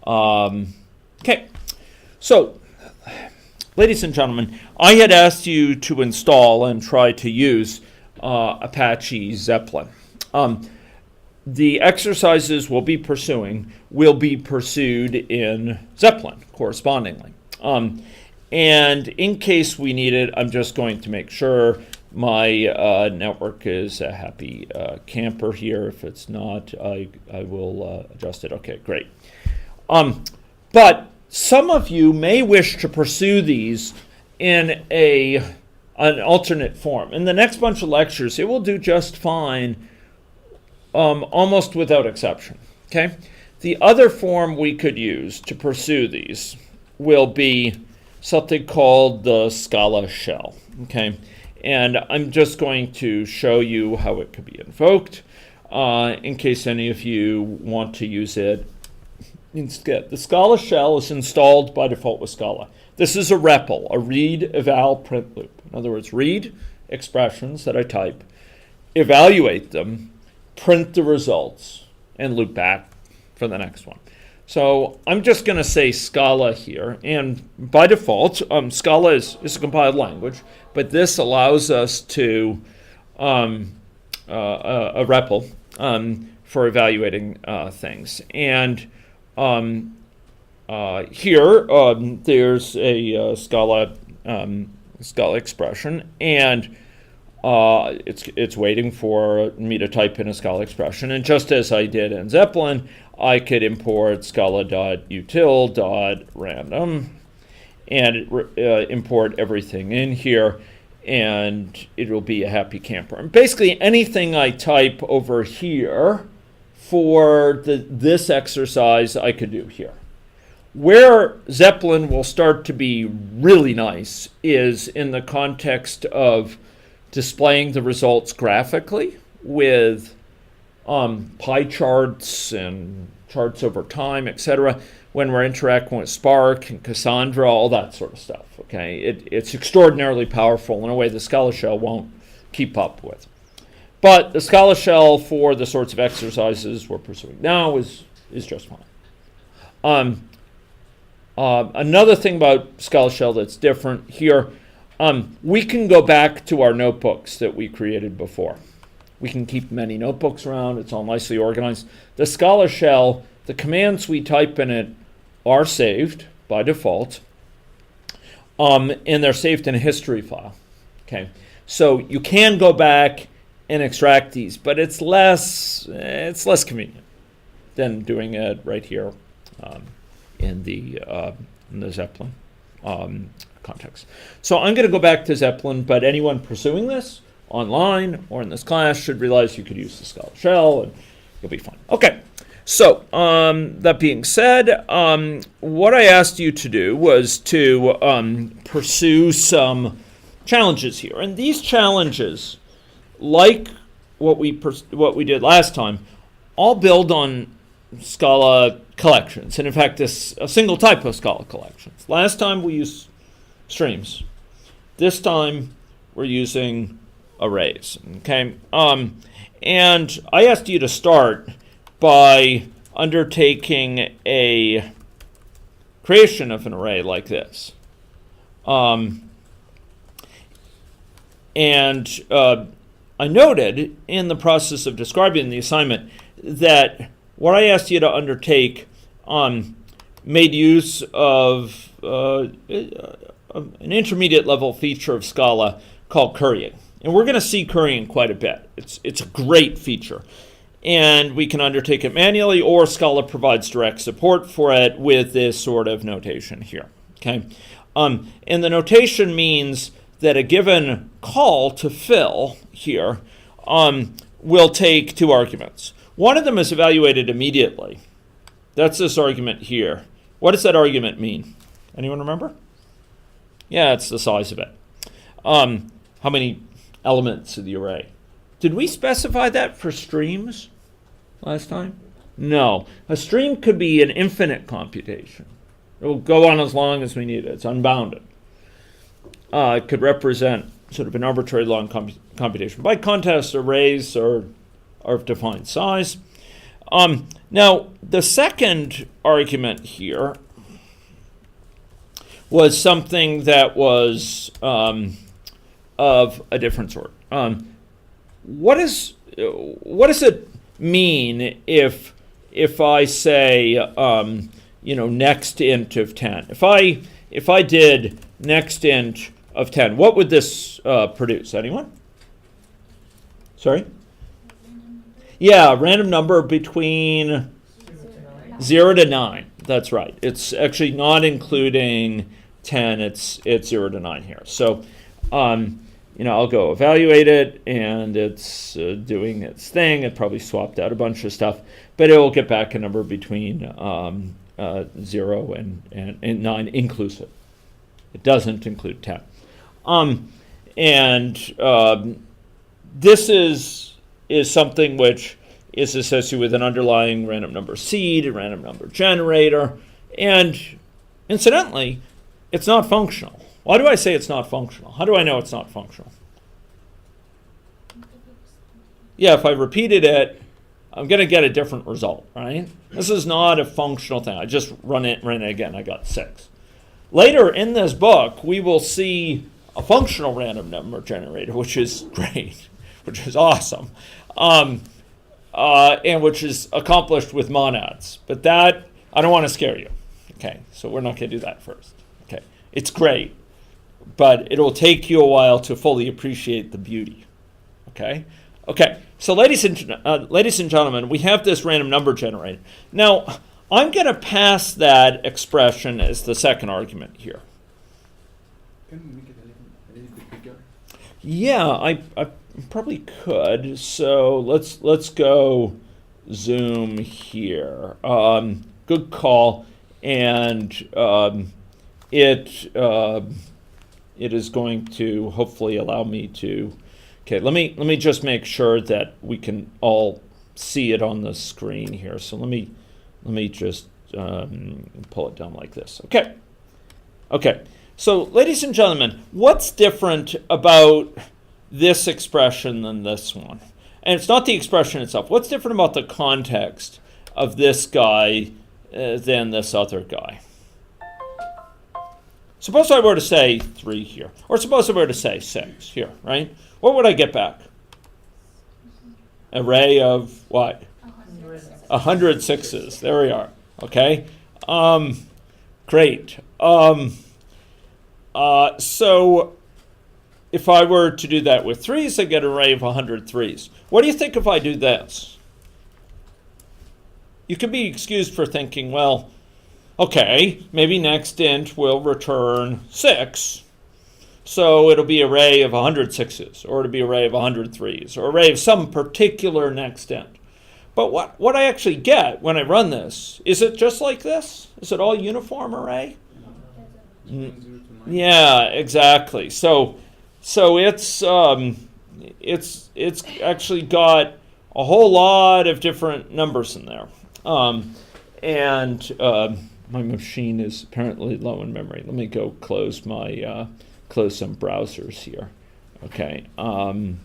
Okay, so ladies and gentlemen, I had asked you to install and try to use Apache Zeppelin. The exercises we'll be pursuing will be pursued in Zeppelin correspondingly. And in case we need it, I'm just going to make sure my network is a happy camper here. If it's not, I will adjust it. Okay, great. But some of you may wish to pursue these in an alternate form. In the next bunch of lectures, it will do just fine, almost without exception. Okay? The other form we could use to pursue these will be something called the Scala Shell. Okay? And I'm just going to show you how it could be invoked in case any of you want to use it instead. The Scala Shell is installed by default with Scala. This is a REPL, a read, eval, print loop. In other words, read expressions that I type, evaluate them, print the results, and loop back for the next one. So I'm just going to say Scala here, and by default, Scala is a compiled language, but this allows us to a REPL for evaluating things. And here there's a Scala expression, and it's waiting for me to type in a Scala expression. And just as I did in Zeppelin, I could import scala.util.random and import everything in here, and it will be a happy camper. And basically anything I type over here for this exercise I could do here. Where Zeppelin will start to be really nice is in the context of displaying the results graphically with pie charts and charts over time, etc., when we're interacting with Spark and Cassandra, all that sort of stuff. Okay, it's extraordinarily powerful in a way the Scala Shell won't keep up with. But the Scala Shell for the sorts of exercises we're pursuing now is just fine. Another thing about Scala Shell that's different here, we can go back to our notebooks that we created before. We can keep many notebooks around. It's all nicely organized. The Scala Shell, the commands we type in it are saved by default, and they're saved in a history file. Okay, so you can go back and extract these, but it's less convenient than doing it right here in the Zeppelin context. So I'm going to go back to Zeppelin, but anyone pursuing this online or in this class should realize you could use the Scala Shell and you'll be fine. Okay, so that being said, what I asked you to do was to pursue some challenges here. And these challenges, like what we did last time, all build on Scala collections. And in fact, this a single type of Scala collections. Last time we used streams. This time we're using arrays. Okay, and I asked you to start by undertaking a creation of an array like this. And I noted in the process of describing the assignment that what I asked you to undertake made use of an intermediate level feature of Scala called currying. And we're going to see currying quite a bit. It's a great feature. And we can undertake it manually, or Scala provides direct support for it with this sort of notation here. Okay, and the notation means that a given call to fill here will take two arguments. One of them is evaluated immediately. That's this argument here. What does that argument mean? Anyone remember? Yeah, it's the size of it. How many elements of the array? Did we specify that for streams last time? No. A stream could be an infinite computation. It will go on as long as we need it. It's unbounded. It could represent sort of an arbitrary long computation. By contrast, arrays are of defined size. Now, the second argument here was something that was of a different sort. What does it mean if I say next int of 10? If I did next int of 10, what would this produce? Anyone? Sorry? Yeah, random number between 0 to 9. That's right. It's actually not including 10. It's 0 to 9 here. So, I'll go evaluate it, and it's doing its thing. It probably swapped out a bunch of stuff, but it will get back a number between 0 and 9 inclusive. It doesn't include 10. This is something which is associated with an underlying random number seed, a random number generator, and incidentally, it's not functional. Why do I say it's not functional? How do I know it's not functional? Yeah, if I repeated it, I'm going to get a different result, right? This is not a functional thing. I just ran it again. I got 6. Later in this book, we will see a functional random number generator, which is great, which is awesome, and which is accomplished with monads. But that, I don't want to scare you. Okay, so we're not going to do that first. Okay, it's great, but it'll take you a while to fully appreciate the beauty. Okay. So ladies and gentlemen, we have this random number generator. Now, I'm going to pass that expression as the second argument here. Can we make it a little bit bigger? Yeah, I probably could. So let's go zoom here. Good call, and it is going to hopefully allow me to. Okay, let me just make sure that we can all see it on the screen here. So let me just pull it down like this. Okay. So, ladies and gentlemen, what's different about this expression than this one? And it's not the expression itself. What's different about the context of this guy than this other guy? Suppose I were to say 3 here, or suppose I were to say 6 here, right? What would I get back? Array of what? 100 sixes. There we are. Okay. Great. So if I were to do that with 3s, I get an array of 100 3s. What do you think if I do this? You can be excused for thinking, well, okay, maybe next int will return 6. So it'll be an array of 100 6s, or it'll be an array of 100 3s, or array of some particular next int. But what I actually get when I run this, is it just like this? Is it all uniform array? Yeah, exactly. So it's actually got a whole lot of different numbers in there. My machine is apparently low in memory. Let me go close some browsers here. Okay. Mumble.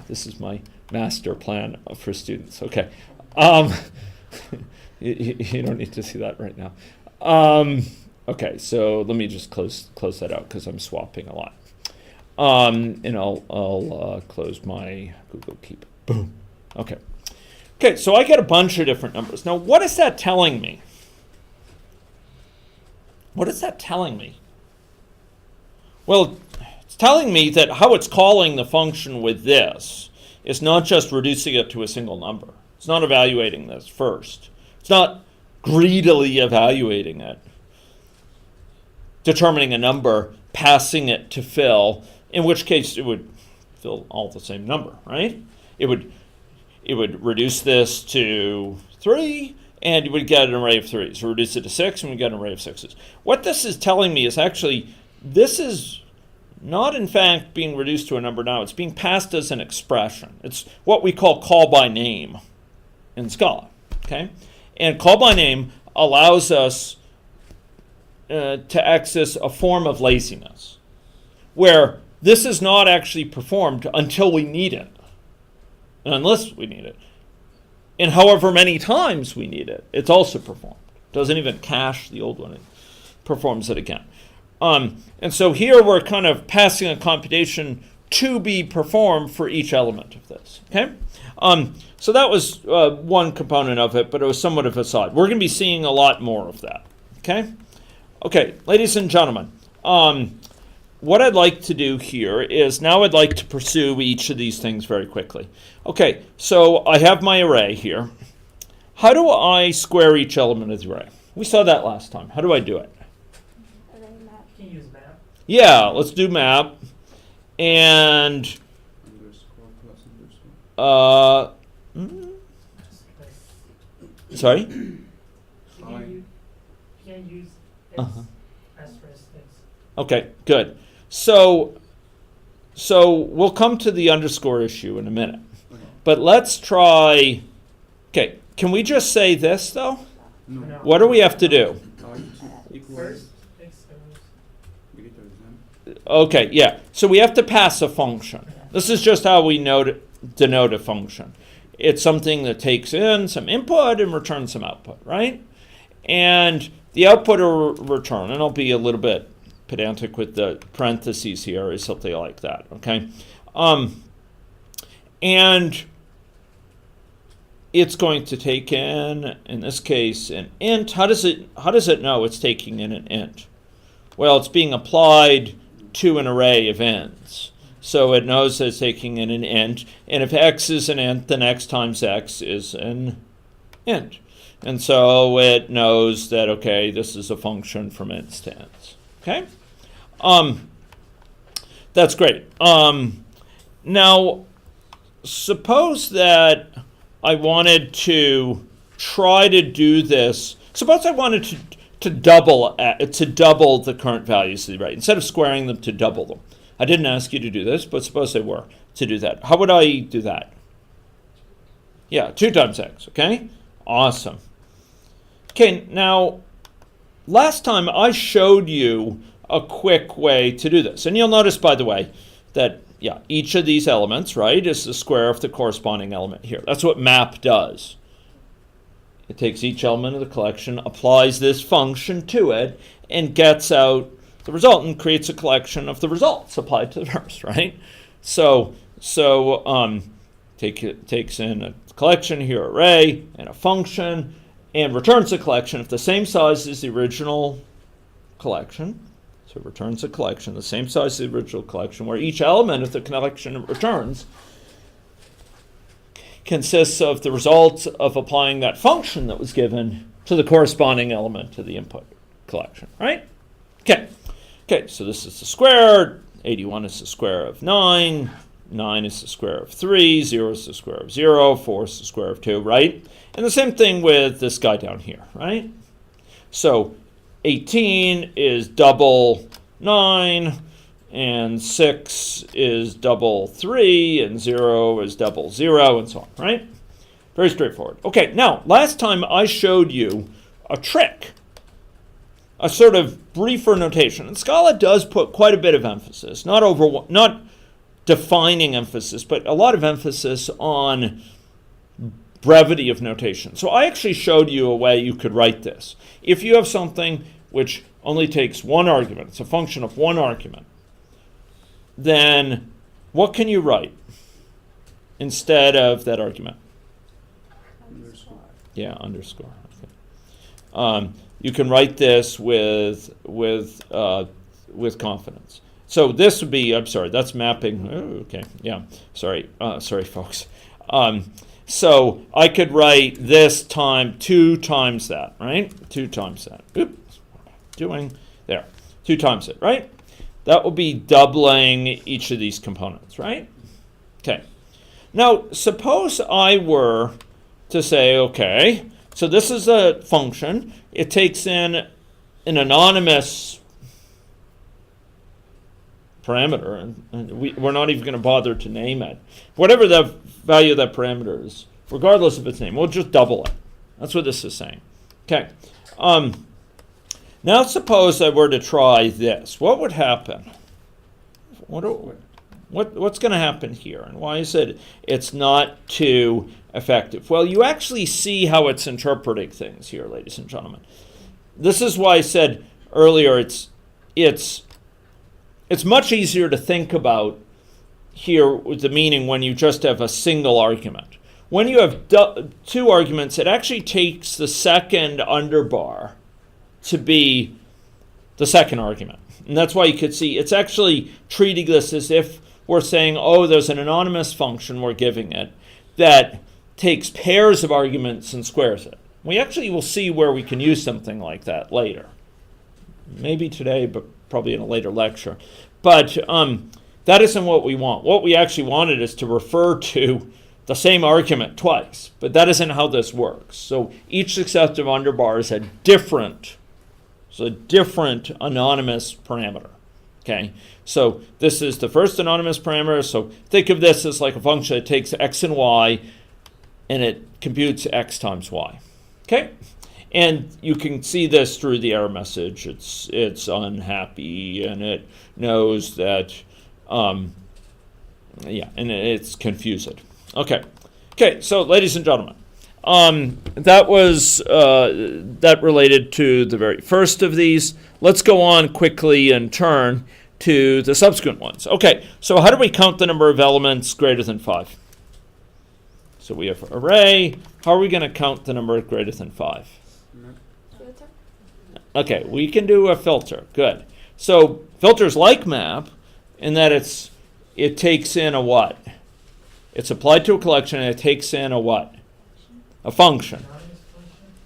This is my master plan for students. Okay. You don't need to see that right now. Okay, so let me just close that out because I'm swapping a lot. And I'll close my Google Keep. Boom. Okay, so I get a bunch of different numbers. Now, what is that telling me? What is that telling me? Well, it's telling me that how it's calling the function with this is not just reducing it to a single number. It's not evaluating this first. It's not greedily evaluating it, determining a number, passing it to fill, in which case it would fill all the same number, right? It would reduce this to 3, and you would get an array of 3s. So reduce it to 6, and we get an array of 6s. What this is telling me is actually, this is not in fact being reduced to a number now. It's being passed as an expression. It's what we call by name in Scala, okay? And call by name allows us to X is a form of laziness, where this is not actually performed until we need it, unless we need it. And however many times we need it, it's also performed. Doesn't even cache the old one, it performs it again. And so here we're kind of passing a computation to be performed for each element of this, okay? So that was one component of it, but it was somewhat of a side. We're going to be seeing a lot more of that, okay? Okay, ladies and gentlemen, what I'd like to do here is now I'd like to pursue each of these things very quickly. Okay, so I have my array here. How do I square each element of the array? We saw that last time. How do I do it? Can you use map? Yeah, let's do map. And Underscore plus underscore. Sorry? You can use X asterisk X. Okay, good. So we'll come to the underscore issue in a minute. Okay. But let's try. Okay, can we just say this though? No. No. What do we have to do? Equals First, X greater than. Okay, yeah. So we have to pass a function. This is just how we denote a function. It's something that takes in some input and returns some output, right? And the output or return, and I'll be a little bit pedantic with the parentheses here, is something like that, okay? And it's going to take in this case, an int. How does it know it's taking in an int? Well, it's being applied to an array of ints. So it knows that it's taking in an int, and if x is an int, then x times x is an int. And so it knows that, okay, this is a function from ints to ints. Okay? That's great. Now, suppose that I wanted to try to do this. Suppose I wanted to double the current values of the array. Instead of squaring them, to double them. I didn't ask you to do this, but suppose they were to do that. How would I do that? Yeah, 2 times x, okay? Awesome. Okay, now, last time I showed you a quick way to do this. And you'll notice, by the way, that, yeah, each of these elements, right, is the square of the corresponding element here. That's what map does. It takes each element of the collection, applies this function to it, and gets out the result and creates a collection of the results applied to the first, right? So takes in a collection here, array, and a function, and returns a collection of the same size as the original collection. So it returns a collection the same size as the original collection, where each element of the collection it returns consists of the results of applying that function that was given to the corresponding element to the input collection, right? Okay, so this is the square. 81 is the square of 9. 9 is the square of 3. 0 is the square of 0. 4 is the square of 2, right? And the same thing with this guy down here, right? So 18 is double 9, and 6 is double 3, and 0 is double 0, and so on, right? Very straightforward. Okay, now, last time I showed you a trick, a sort of briefer notation. And Scala does put quite a bit of emphasis, not defining emphasis, but a lot of emphasis on brevity of notation. So I actually showed you a way you could write this. If you have something which only takes one argument, it's a function of one argument, then what can you write instead of that argument? Underscore. Yeah, underscore. Okay. You can write this with confidence. So this would be, I'm sorry, that's mapping. Oh, okay, yeah, sorry, folks. So I could write this time 2 times that, right? 2 times that. Oops, doing there. 2 times it, right? That will be doubling each of these components, right? Okay. Now, suppose I were to say, okay, so this is a function. It takes in an anonymous parameter, and we're not even going to bother to name it. Whatever the value of that parameter is, regardless of its name, we'll just double it. That's what this is saying. Okay. Now suppose I were to try this. What would happen? What's going to happen here? And why is it's not too effective? Well, you actually see how it's interpreting things here, ladies and gentlemen. This is why I said earlier it's much easier to think about here with the meaning when you just have a single argument. When you have two arguments, it actually takes the second underbar to be the second argument. And that's why you could see it's actually treating this as if we're saying, oh, there's an anonymous function we're giving it that takes pairs of arguments and squares it. We actually will see where we can use something like that later. Maybe today, but probably in a later lecture. But that isn't what we want. What we actually wanted is to refer to the same argument twice. But that isn't how this works. So each successive underbar is a different anonymous parameter. Okay, so this is the first anonymous parameter. So think of this as like a function that takes x and y, and it computes x times y. Okay, and you can see this through the error message. It's unhappy, and it knows that, and it's confused. Okay. So ladies and gentlemen, that was that related to the very first of these. Let's go on quickly and turn to the subsequent ones. Okay, so how do we count the number of elements greater than 5? So we have array. How are we going to count the number greater than 5? Filter. Okay, we can do a filter. Good. So filters like map in that it takes in a what? It's applied to a collection and it takes in a what? A function.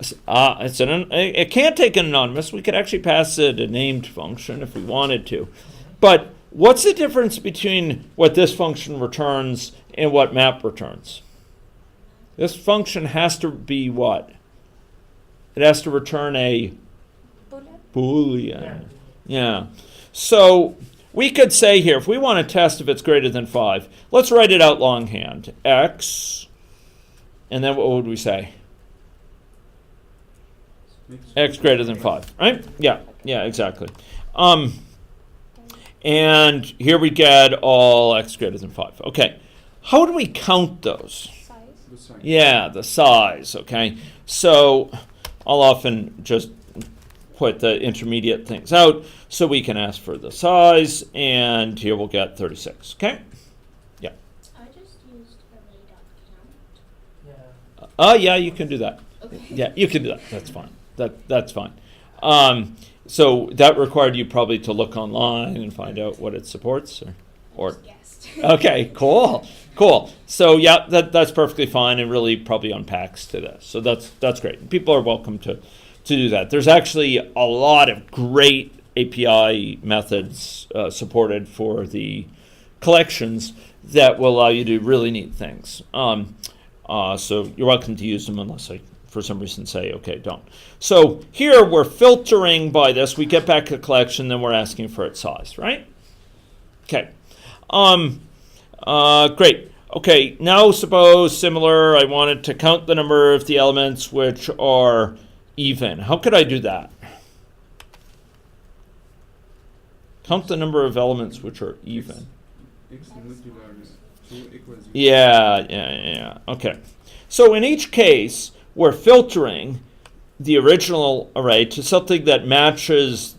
It can't take an anonymous. We could actually pass it a named function if we wanted to. But what's the difference between what this function returns and what map returns? This function has to be what? It has to return a Boolean. Yeah. So we could say here, if we want to test if it's greater than 5, let's write it out longhand. X, and then what would we say? X greater than 5, right? Yeah, exactly. And here we get all x greater than 5. Okay, how do we count those? Size. Yeah, the size, okay? So I'll often just put the intermediate things out so we can ask for the size, and here we'll get 36, okay? Yeah. I just used array.count. Yeah. Yeah, you can do that. Okay. Yeah, you can do that. That's fine. That's fine. So that required you probably to look online and find out what it supports, or Just guessed. Okay, cool. So yeah, that's perfectly fine and really probably unpacks to this. So that's great. People are welcome to do that. There's actually a lot of great API methods supported for the collections that will allow you to do really neat things. So you're welcome to use them unless I, for some reason, say, okay, don't. So here we're filtering by this. We get back a collection, then we're asking for its size, right? Okay. Great. Okay, now suppose similar, I wanted to count the number of the elements which are even. How could I do that? Count the number of elements which are even. X multiplied 2 equals 0. Yeah. Okay. So in each case, we're filtering the original array to something that matches,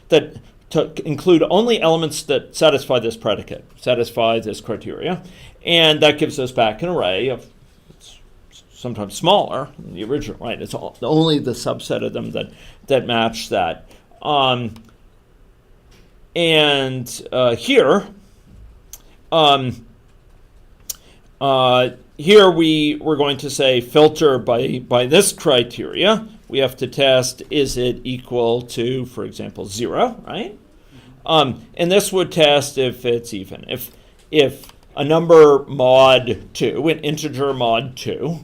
that to include only elements that satisfy this predicate, satisfy this criteria, and that gives us back an array of sometimes smaller than the original, right? It's only the subset of them that match that. Here we're going to say filter by this criteria. We have to test, is it equal to, for example, 0, right? And this would test if it's even. If a number mod 2, an integer mod 2,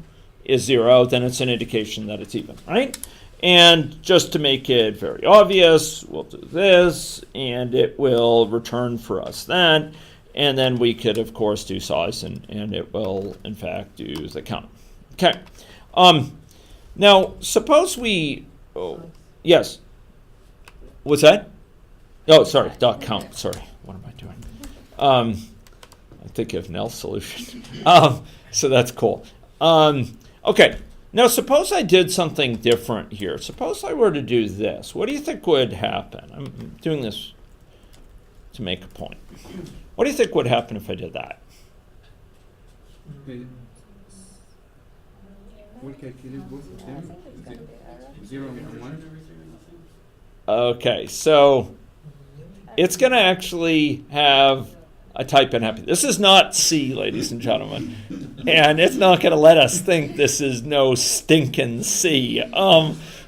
is 0, then it's an indication that it's even, right? And just to make it very obvious, we'll do this, and it will return for us that. And then we could, of course, do size, and it will, in fact, do the count. Okay. Now, suppose we... Oh, yes? What's that? Oh, sorry, dot count. Sorry, what am I doing? I think of Nell's solution. So that's cool. Okay, now suppose I did something different here. Suppose I were to do this. What do you think would happen? I'm doing this to make a point. What do you think would happen if I did that? Okay. We'll calculate both of them. 0 and 1. Okay, so it's going to actually have a type in happy. This is not C, ladies and gentlemen. And it's not going to let us think this is no stinking C.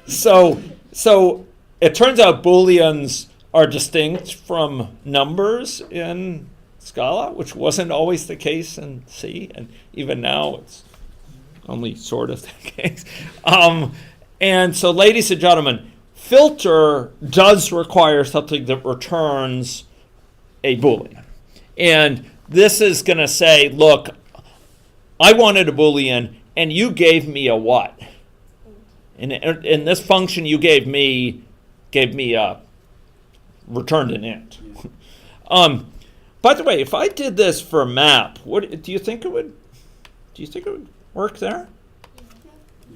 So it turns out Booleans are distinct from numbers in Scala, which wasn't always the case in C. And even now it's only sort of the case. And so, ladies and gentlemen, filter does require something that returns a Boolean. And this is going to say, look, I wanted a Boolean, and you gave me a what? And in this function you gave me a returned an int. By the way, if I did this for a map, what do you think it would work there?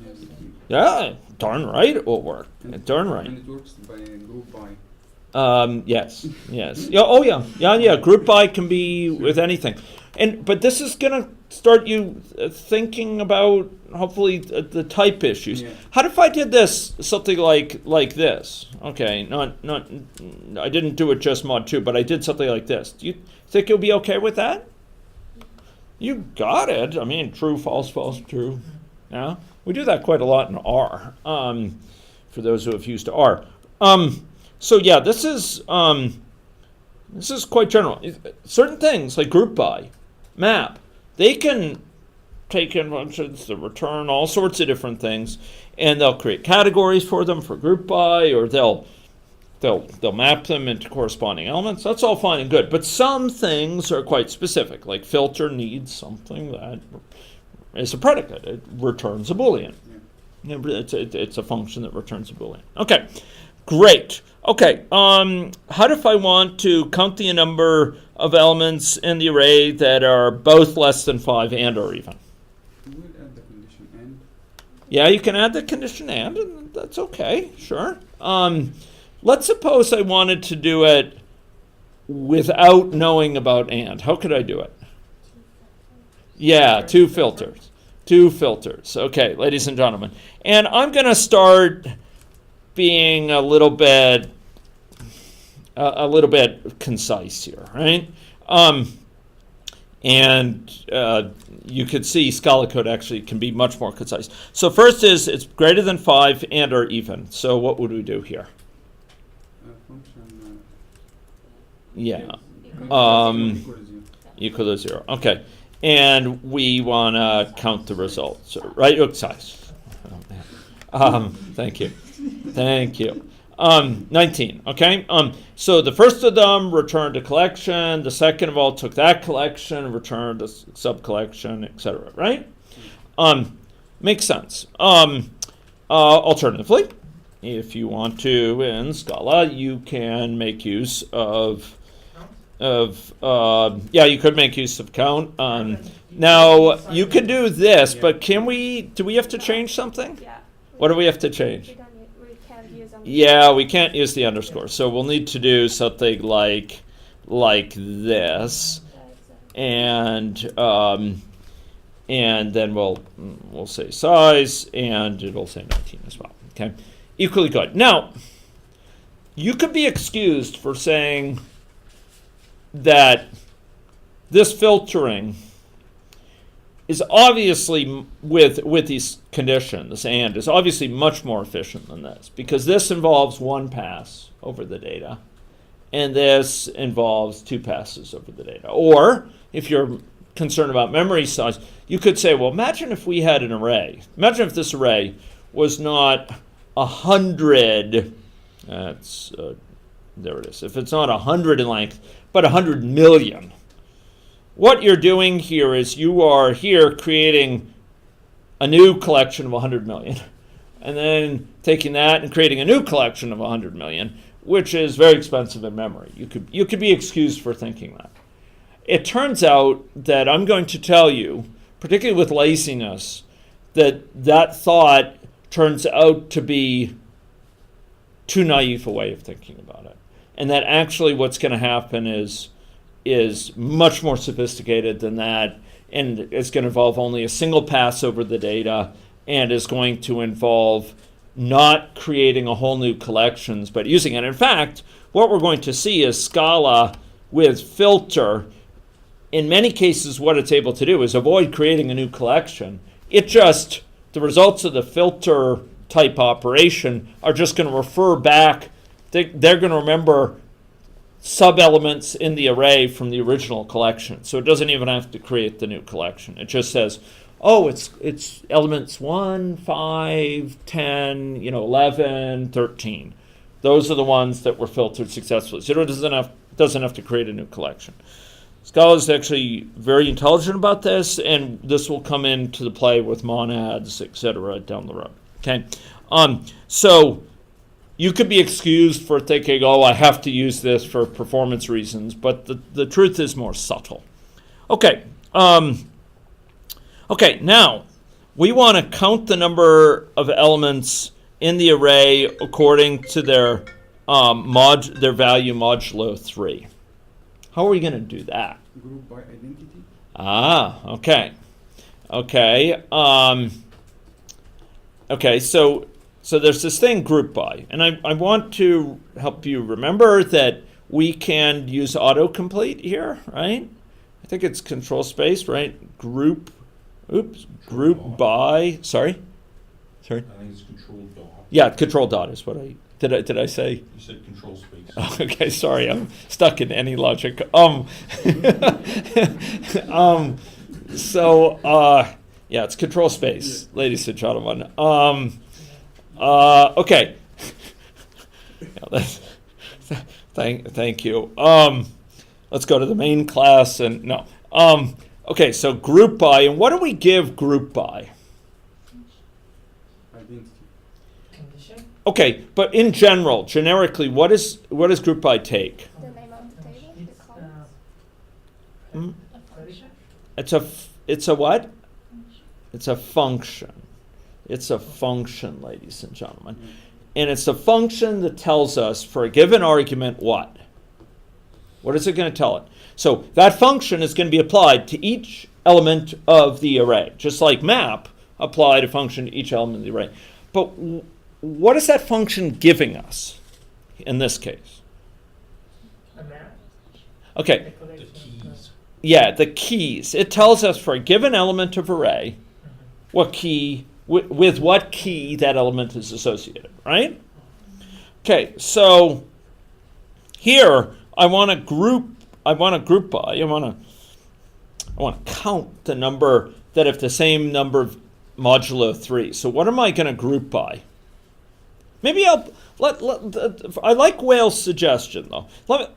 Yes. Yeah, darn right it will work. Darn right. And it works by group by. Yes. Yeah, oh yeah. Group by can be with anything, but this is gonna start you thinking about hopefully the type issues. Yeah. How if I did this something like this? Okay, not I didn't do it just mod 2, but I did something like this. Do you think you'll be okay with that? You got it. I mean, true, false, true. Yeah, we do that quite a lot in R. For those who have used R. So yeah, this is quite general. Certain things like group by, map, they can take in functions to return all sorts of different things, and they'll create categories for them for group by, or they'll map them into corresponding elements. That's all fine and good. But some things are quite specific, like filter needs something that is a predicate. It returns a Boolean. Yeah. It's a function that returns a Boolean. Okay, great. Okay, how if I want to count the number of elements in the array that are both less than 5 and or even? We'll add the condition and. Yeah, you can add the condition and that's okay, sure. Let's suppose I wanted to do it without knowing about and. How could I do it? Yeah, two filters. Okay, ladies and gentlemen. And I'm going to start being a little bit concise here, right? You could see Scala code actually can be much more concise. So first is it's greater than 5 and or even. So what would we do here? Function. Yeah. Equal to 0. Equal to 0. Okay. And we want to count the results, right? Oh, size. Thank you. 19, okay? So the first of them returned a collection. The second of all took that collection, returned a sub-collection, etc., right? Makes sense. Alternatively, if you want to, in Scala, you can make use of you could make use of count. Now, you could do this, but do we have to change something? Yeah. What do we have to change? We can't use them. Yeah, we can't use the underscore. So we'll need to do something like this. And then we'll say size, and it'll say 19 as well. Okay, equally good. Now, you could be excused for saying that this filtering is obviously with these conditions, this and is obviously much more efficient than this, because this involves one pass over the data, and this involves 2 passes over the data. Or if you're concerned about memory size, you could say, well, imagine if we had an array. Imagine if this array was not 100. There it is. If it's not 100 in length, but 100 million. What you're doing here is you are here creating a new collection of 100 million, and then taking that and creating a new collection of 100 million, which is very expensive in memory. You could be excused for thinking that. It turns out that I'm going to tell you, particularly with laziness, that thought turns out to be too naive a way of thinking about it. And that actually what's going to happen is much more sophisticated than that, and it's going to involve only a single pass over the data, and is going to involve not creating a whole new collections, but using it. In fact, what we're going to see is Scala with filter. In many cases, what it's able to do is avoid creating a new collection. The results of the filter type operation are just going to refer back. They're going to remember sub-elements in the array from the original collection. So it doesn't even have to create the new collection. It just says, oh, it's elements 1, 5, 10, 11, 13. Those are the ones that were filtered successfully. So it doesn't have to create a new collection. Scala is actually very intelligent about this, and this will come into the play with monads, etc., down the road. Okay, so you could be excused for thinking, oh, I have to use this for performance reasons, but the truth is more subtle. Okay, now we want to count the number of elements in the array according to their value modulo 3. How are we going to do that? Group by identity. Okay. So there's this thing group by, and I want to help you remember that we can use autocomplete here, right? I think it's control space, right? Group by. Sorry. I think it's control dot. Yeah, control dot is what I did. I say? You said control space. Oh, okay, sorry, I'm stuck in any logic. Yeah, it's control space, ladies and gentlemen. Okay. Thank you. Let's go to the main class and no. Okay, so group by, and what do we give group by? Identity. Condition. Okay, but generically, what does group by take? The name of the table, the It's columns. condition. It's a what? It's a function. It's a function, ladies and gentlemen. And it's a function that tells us for a given argument what? What is it going to tell it? So that function is going to be applied to each element of the array, just like map applied a function to each element of the array. But what is that function giving us in this case? A map. Okay, The keys. yeah, the keys. It tells us for a given element of array what key, with what key that element is associated, right? Okay, so here I want to group by. I want to count the number that if the same number of modulo 3. So what am I going to group by? Maybe I like Whale's suggestion though.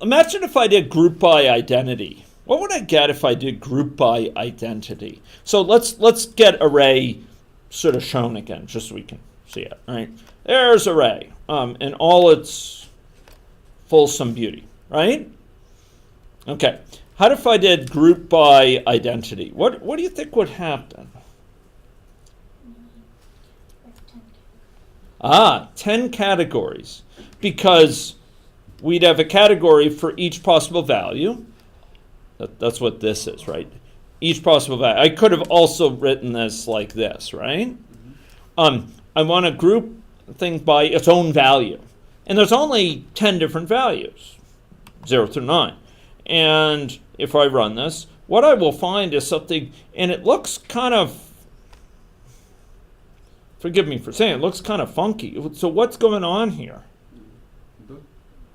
Imagine if I did group by identity. What would I get if I did group by identity? So let's get array sort of shown again, just so we can see it. All right, there's array in all its fulsome beauty, right? Okay, how if I did group by identity? What do you think would happen? 10 categories, because we'd have a category for each possible value. That's what this is, right? Each possible value. I could have also written this like this, right? I want to group things by its own value. And there's only 10 different values, 0 through 9. And if I run this, what I will find is something, and it looks kind of, forgive me for saying, it looks kind of funky. So what's going on here? Dot.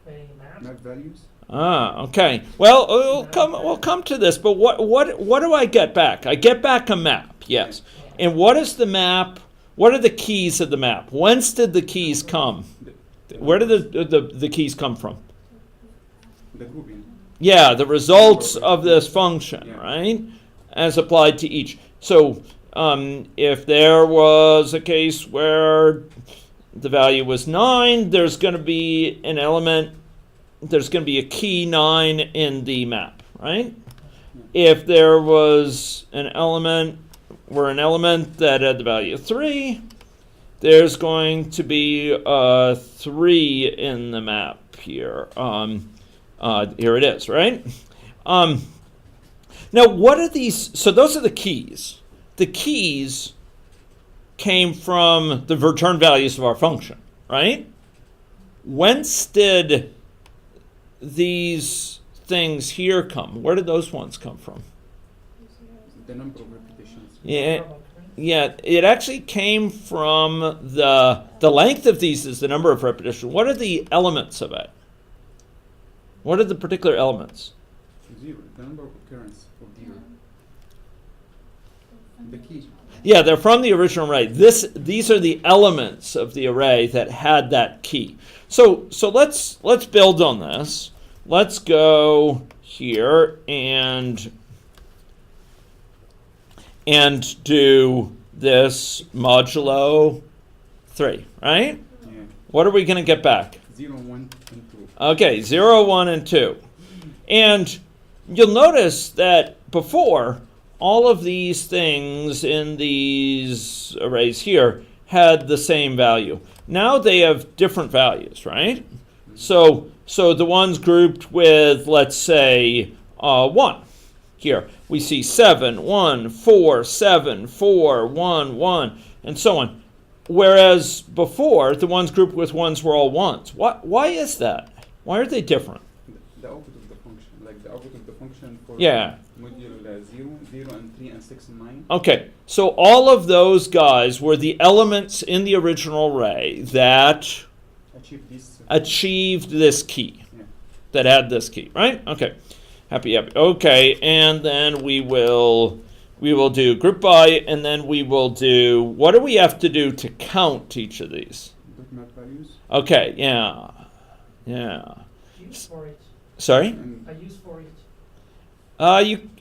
A map. Map values. Okay. Well, we'll come to this, but what do I get back? I get back a map, yes. And what is the map? What are the keys of the map? Whence did the keys come? Where did the keys come from? The grouping. Yeah, the results of this function, right? As applied to each. So if there was a case where the value was 9, there's going to be an element, there's going to be a key 9 in the map, right? If there was an element that had the value 3, there's going to be 3 in the map here. Here it is, right? Now, what are these? So those are the keys. The keys came from the return values of our function, right? Whence did these things here come? Where did those ones come from? The number of repetitions. Yeah, yeah. It actually came from the length of these is the number of repetitions. What are the elements of it? What are the particular elements? 0. The number of occurrence of 0. The key. Yeah, they're from the original array. These are the elements of the array that had that key. So let's build on this. Let's go here and do this modulo 3, right? Yeah. What are we going to get back? 0, 1, and 2. Okay, 0, 1, and 2. And you'll notice that before, all of these things in these arrays here had the same value. Now they have different values, right? So the ones grouped with, let's say, 1. Here, we see 7, 1, 4, 7, 4, 1, 1, and so on. Whereas before, the ones grouped with 1s were all 1s. Why is that? Why are they different? The output of the function, like the output of the function for Yeah. module 0, 0, and 3, and 6, and 9. Okay, so all of those guys were the elements in the original array that Achieve this. achieved this key, Yeah. that had this key, right? Okay, happy. Okay, and then we will do group by, and then we will do, what do we have to do to count each of these? Dot map values. Okay, yeah. Use for each. Sorry? And I use for each.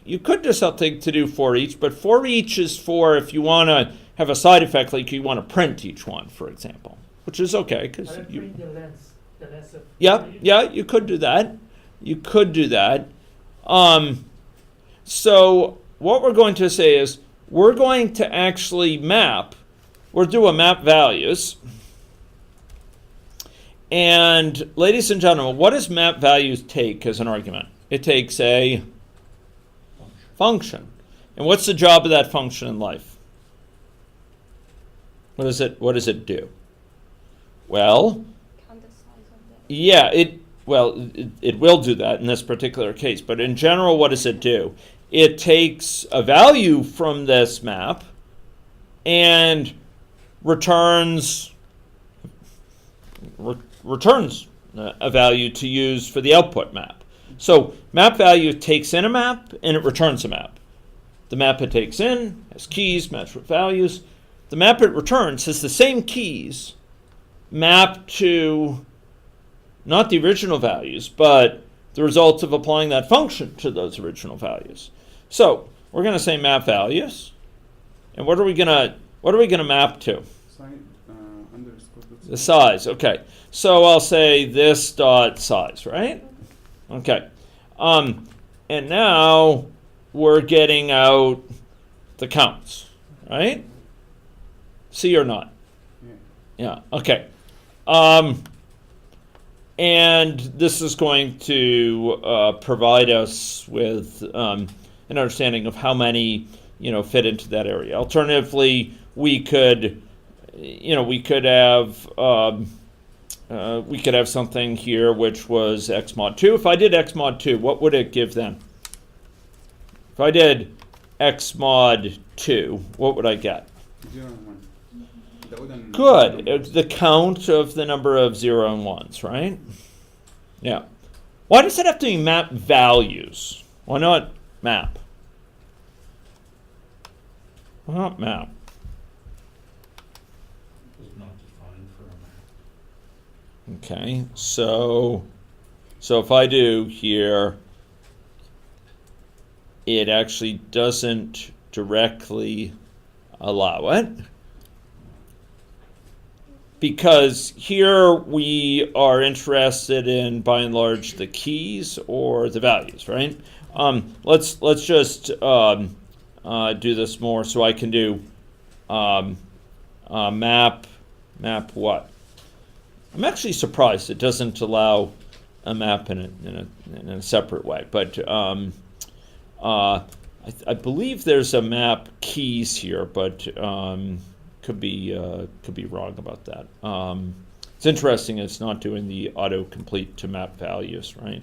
You could do something to do for each, but for each is for if you want to have a side effect, like you want to print each one, for example, which is okay because I you. print the length of. Yeah, you could do that. You could do that. So what we're going to say is we're going to actually we'll do a map values. And ladies and gentlemen, what does map values take as an argument? It takes a function. And what's the job of that function in life? What does it do? Well, Count the size of the. yeah, it will do that in this particular case, but in general, what does it do? It takes a value from this map and returns a value to use for the output map. So map value takes in a map and it returns a map. The map it takes in has keys matched with values. The map it returns has the same keys mapped to not the original values, but the result of applying that function to those original values. So we're going to say map values, and what are we going to map to? sign underscore. The size. Okay. So I'll say this dot size, right? Okay. And now we're getting out the counts, right? See or not? Yeah. Yeah. Okay. And this is going to provide us with an understanding of how many fit into that area. Alternatively, we could have something here which was x mod 2. If I did x mod 2, what would it give then? If I did x mod 2, what would I get? 0 and 1. The odd and Good. even numbers. The count of the number of 0 and 1s, right? Yeah. Why does it have to be map values? Why not map? Why not map? It's not defined for a map. Okay, so if I do here, it actually doesn't directly allow it. because here we are interested in, by and large, the keys or the values, right? Let's just do this more. So I can do map what? I'm actually surprised it doesn't allow a map in a separate way, but I believe there's a map keys here, but could be wrong about that. It's interesting. It's not doing the autocomplete to map values, right?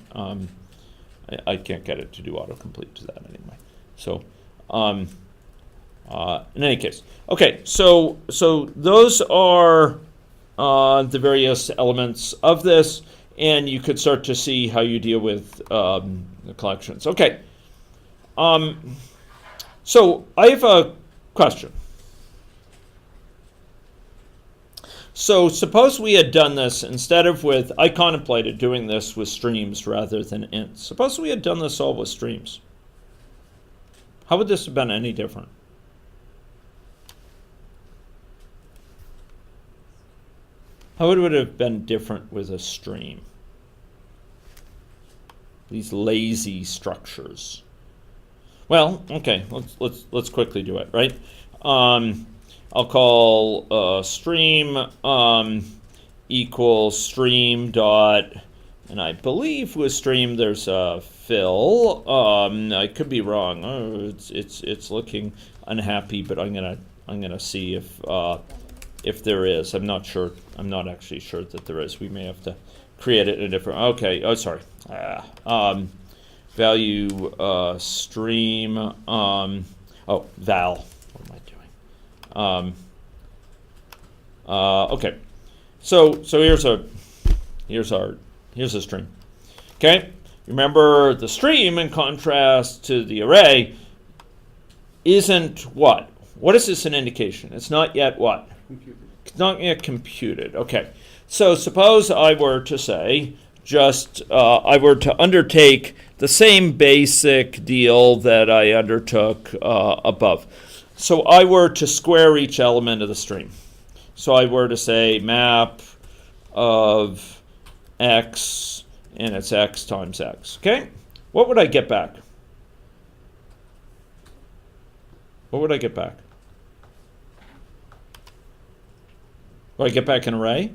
I can't get it to do autocomplete to that anyway. So, in any case, okay. So those are the various elements of this, and you could start to see how you deal with the collections. Okay. So I have a question. So suppose we had done this instead of with, I contemplated doing this with streams rather than ints. Suppose we had done this all with streams. How would this have been any different? How would it have been different with a stream? These lazy structures. Well, okay, let's quickly do it, right? I'll call stream equals stream dot, and I believe with stream there's a fill. I could be wrong. Oh, it's looking unhappy, but I'm gonna see if there is. I'm not sure. I'm not actually sure that there is. We may have to create it in a different. Okay. Oh, sorry. Value stream. Oh, val. What am I doing? Okay. So here's a string. Okay. Remember, the stream, in contrast to the array, isn't what? What is this an indication? It's not yet what? Computed. It's not yet computed. Okay. So suppose I were to say, I were to undertake the same basic deal that I undertook above. So I were to square each element of the stream. So I were to say map of x, and it's x times x. Okay? What would I get back? What would I get back? Do I get back an array?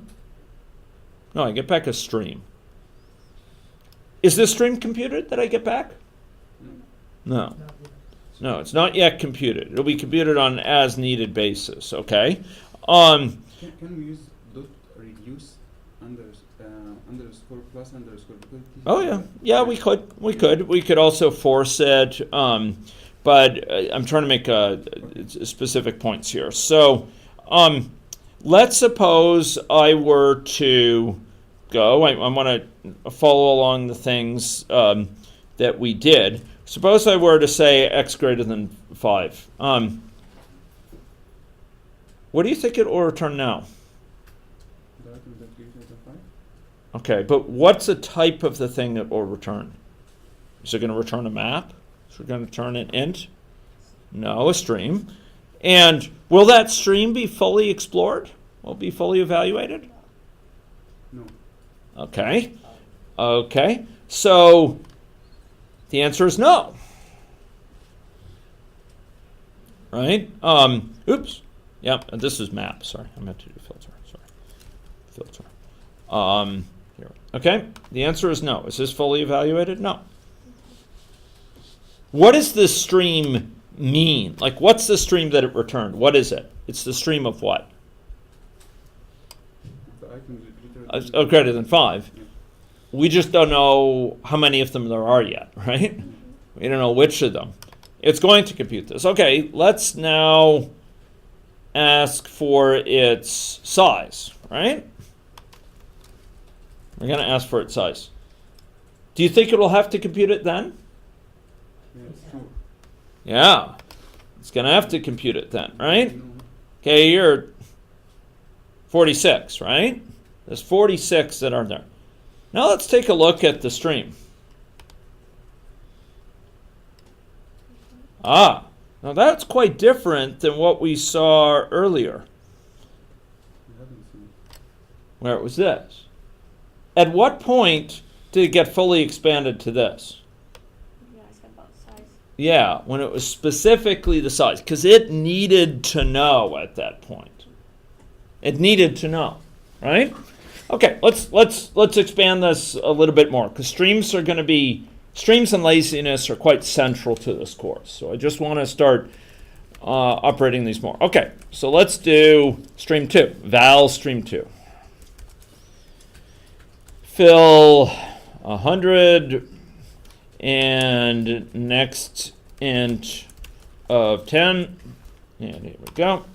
No, I get back a stream. Is this stream computed that I get back? No. No, it's not yet computed. It'll be computed on an as-needed basis, okay? Can we use dot reduce underscore plus underscore? Oh, yeah. Yeah, we could. We could also force it, but I'm trying to make specific points here. So let's suppose I were to go. I want to follow along the things that we did. Suppose I were to say x greater than 5. What do you think it will return now? Okay, but what's the type of the thing it will return? Is it going to return a map? Is it going to return an int? No, a stream. And will that stream be fully explored? Will it be fully evaluated? No. Okay. Okay. So the answer is no. Right? Oops. Yep. This is map. Sorry, I meant to do filter. Sorry. Filter. Here. Okay. The answer is no. Is this fully evaluated? No. What does this stream mean? Like, what's the stream that it returned? What is it? It's the stream of what? The items greater than Greater than 5. Yeah. We just don't know how many of them there are yet, right? We don't know which of them. It's going to compute this. Okay, let's now ask for its size, right? We're going to ask for its size. Do you think it will have to compute it then? Yeah, sure. Yeah, it's going to have to compute it then, right? Okay, you're 46, right? There's 46 that are there. Now let's take a look at the stream. Now that's quite different than what we saw earlier. I haven't seen where it was this. At what point did it get fully expanded to this? Yeah, it's about size. Yeah, when it was specifically the size, because it needed to know at that point. It needed to know, right? Okay, let's expand this a little bit more, because streams and laziness are quite central to this course. So I just want to start operating these more. Okay, so let's do stream 2, val stream 2. Fill 100 and next int of 10. And here we go.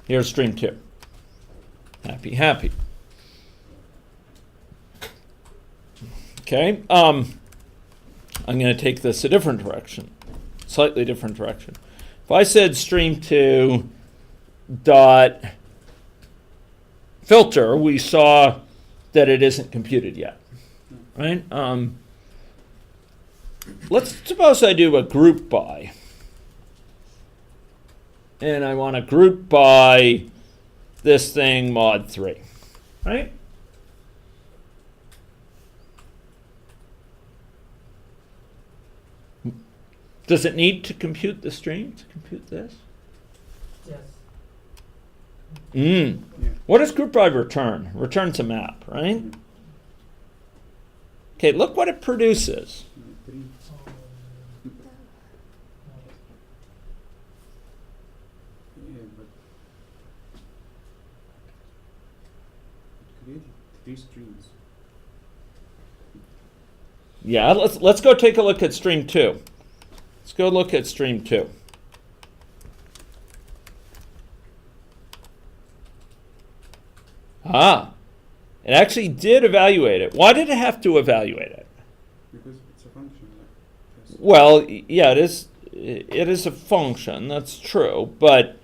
Here's stream 2. Happy, happy. Okay, I'm going to take this a different direction, slightly different direction. If I said stream 2 dot filter, we saw that it isn't computed yet, right? Let's suppose I do a group by, and I want to group by this thing mod 3, right? Does it need to compute the stream to compute this? Yes. Yeah. What does group by return? Returns a map, right? Okay, look what it produces. 3. Yeah, but it created 3 streams. Yeah, let's go take a look at stream 2. Let's go look at stream 2. It actually did evaluate it. Why did it have to evaluate it? Because it's a function. Like, yes. Well, yeah, it is a function, that's true, but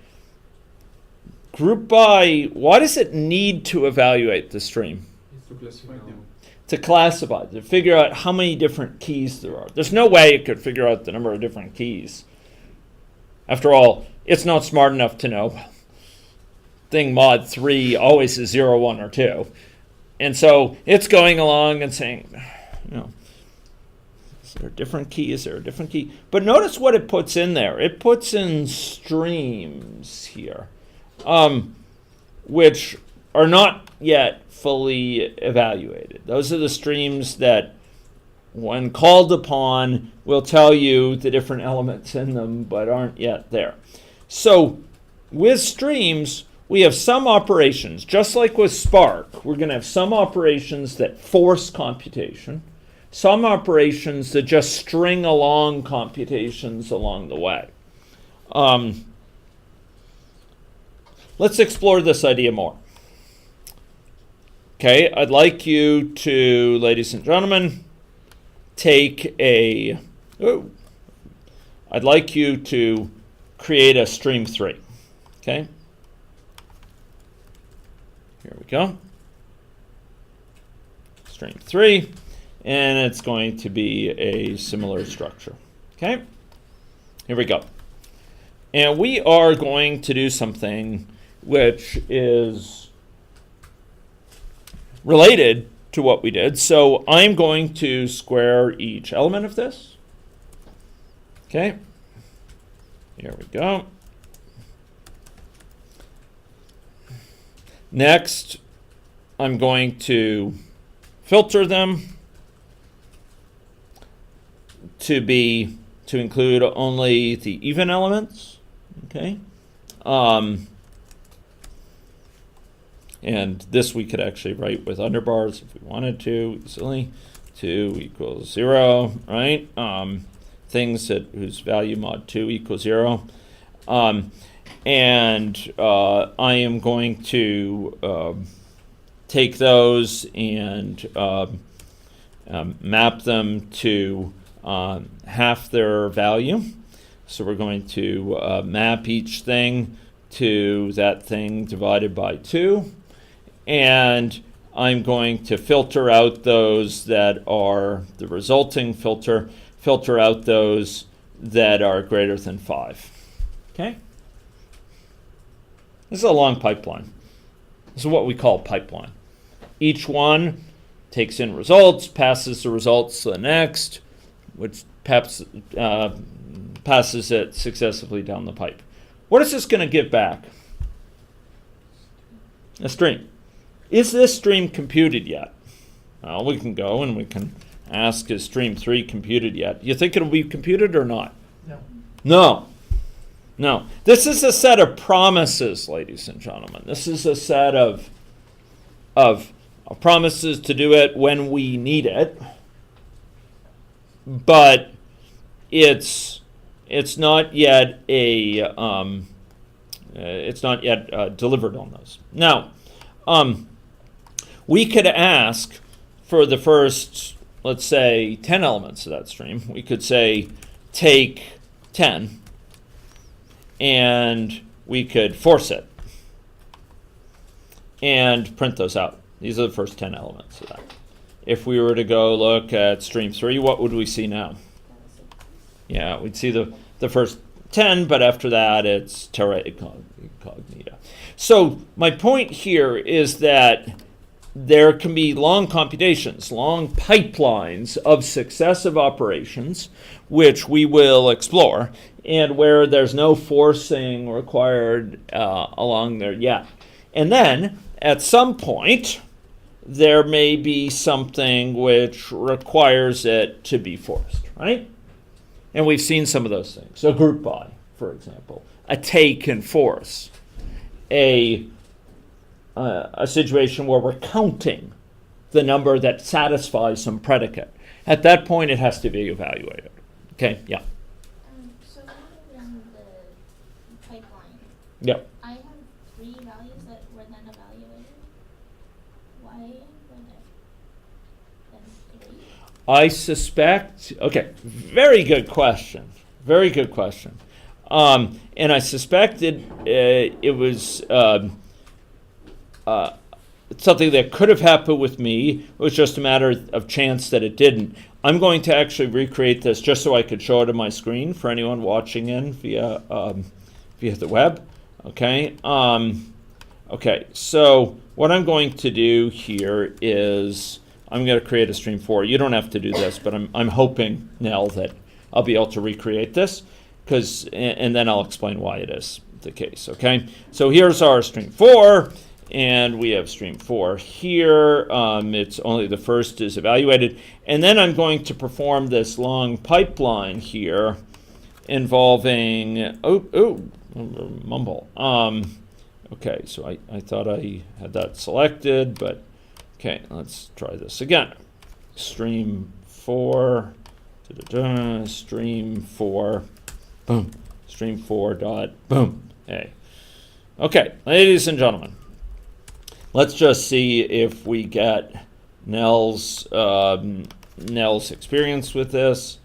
group by, why does it need to evaluate the stream? To classify them. To classify, to figure out how many different keys there are. There's no way it could figure out the number of different keys. After all, it's not smart enough to know thing mod 3 always is 0, 1, or 2. And so it's going along and saying, is there a different key? Is there a different key? But notice what it puts in there. It puts in streams here, which are not yet fully evaluated. Those are the streams that, when called upon, will tell you the different elements in them, but aren't yet there. So with streams, we have some operations, just like with Spark, we're going to have some operations that force computation, some operations that just string along computations along the way. Let's explore this idea more. Okay, I'd like you to, ladies and gentlemen, I'd like you to create a stream 3. Okay? Here we go. Stream 3, and it's going to be a similar structure. Okay? Here we go. And we are going to do something which is related to what we did. So I'm going to square each element of this. Okay? Here we go. Next, I'm going to filter them to include only the even elements. Okay, and this we could actually write with underbars if we wanted to easily. 2 equals 0, right? Things whose value mod 2 equals 0. And I am going to take those and map them to half their value. So we're going to map each thing to that thing divided by 2. And I'm going to filter out those that are the resulting filter out those that are greater than 5. Okay? This is a long pipeline. This is what we call a pipeline. Each one takes in results, passes the results to the next, which passes it successively down the pipe. What is this going to give back? A stream. Is this stream computed yet? Well, we can go and we can ask, is stream 3 computed yet? You think it'll be computed or not? No. No. No. This is a set of promises, ladies and gentlemen. This is a set of promises to do it when we need it. But it's not yet delivered on those. Now, we could ask for the first, let's say, 10 elements of that stream. We could say, take 10, and we could force it and print those out. These are the first 10 elements of that. If we were to go look at stream 3, what would we see now? Yeah, we'd see the first 10, but after that, it's terra incognita. So my point here is that there can be long computations, long pipelines of successive operations, which we will explore, and where there's no forcing required along there yet. And then, at some point, there may be something which requires it to be forced, right? And we've seen some of those things. A group by, for example, a take and force, a situation where we're counting the number that satisfies some predicate. At that point, it has to be evaluated. Okay, yeah. So rather than the pipeline, Yep. I have 3 values that were then evaluated. Why were there then 3? I suspect, okay, very good question. Very good question. And I suspected it was something that could have happened with me. It was just a matter of chance that it didn't. I'm going to actually recreate this just so I could show it on my screen for anyone watching in via the web. Okay. Okay. So what I'm going to do here is I'm going to create a stream 4. You don't have to do this, but I'm hoping, Nell, that I'll be able to recreate this, and then I'll explain why it is the case. Okay. So here's our stream 4. And we have stream 4 here. It's only the first is evaluated. And then I'm going to perform this long pipeline here involving, mumble. Okay, so I thought I had that selected, but okay, let's try this again. Stream 4, stream 4, boom, stream 4 dot, boom, hey. Okay, ladies and gentlemen. Let's just see if we get Nell's experience with this.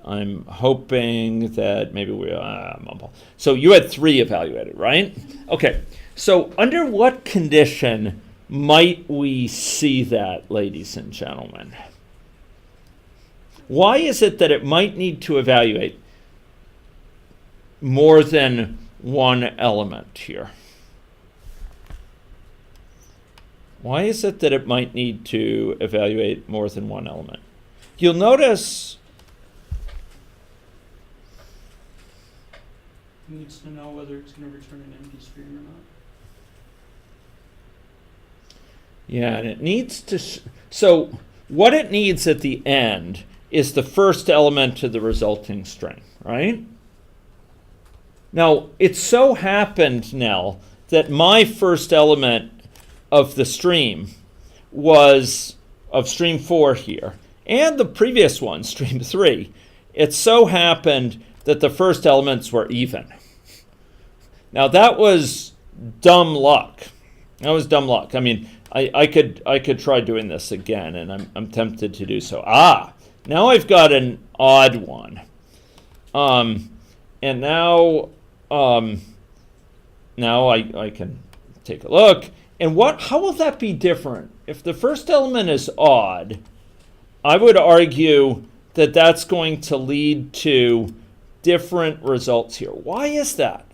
I'm hoping that maybe we mumble. So you had 3 evaluated, right? Okay. So under what condition might we see that, ladies and gentlemen? Why is it that it might need to evaluate more than one element here? Why is it that it might need to evaluate more than one element? You'll notice It needs to know whether it's going to return an empty stream or not. yeah, and it needs to so what it needs at the end is the first element of the resulting string, right? Now, it so happened, Nell, that my first element of the stream was of stream 4 here, and the previous one, stream 3. It so happened that the first elements were even. Now that was dumb luck. That was dumb luck. I mean, I could try doing this again, and I'm tempted to do so. Now I've got an odd one, and now I can take a look. And how will that be different? If the first element is odd, I would argue that that's going to lead to different results here. Why is that?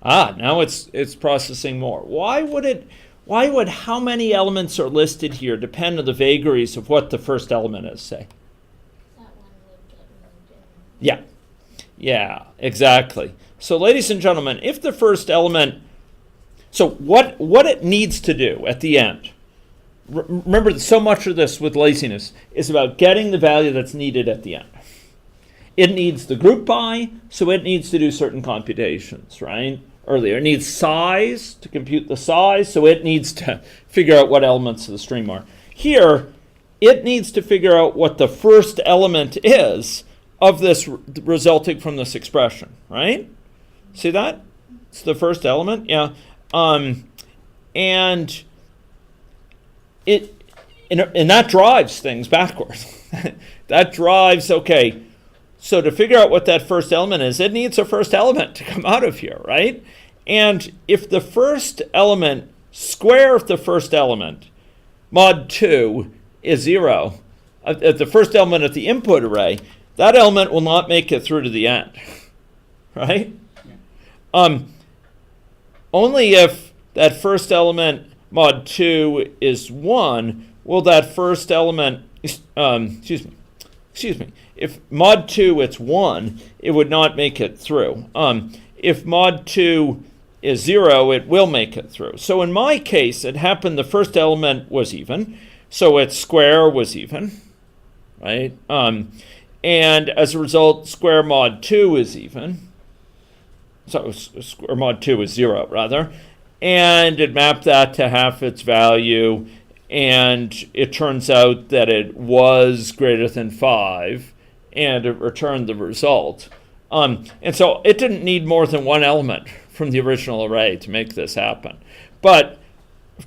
Now it's processing more. Why would why would how many elements are listed here depend on the vagaries of what the first element is, say? That one would get moved in. Yeah. Yeah, exactly. So, ladies and gentlemen, if the first element, so what it needs to do at the end, remember that so much of this with laziness is about getting the value that's needed at the end. It needs the group by, so it needs to do certain computations, right? Earlier, it needs size to compute the size, so it needs to figure out what elements of the stream are. Here, it needs to figure out what the first element is of this resulting from this expression, right? See that? It's the first element, yeah. And that drives things backwards. That drives, okay, so to figure out what that first element is, it needs a first element to come out of here, right? And if the first element, square of the first element, mod 2 is 0, at the first element of the input array, that element will not make it through to the end, right? Only if that first element, mod 2, is 1, will that first element, excuse me, if mod 2 it's 1, it would not make it through. If mod 2 is 0, it will make it through. So in my case, it happened the first element was even, so its square was even, right? And as a result, square mod 2 is even. So square mod 2 is 0, rather. And it mapped that to half its value. And it turns out that it was greater than 5. And it returned the result. And so it didn't need more than one element from the original array to make this happen. But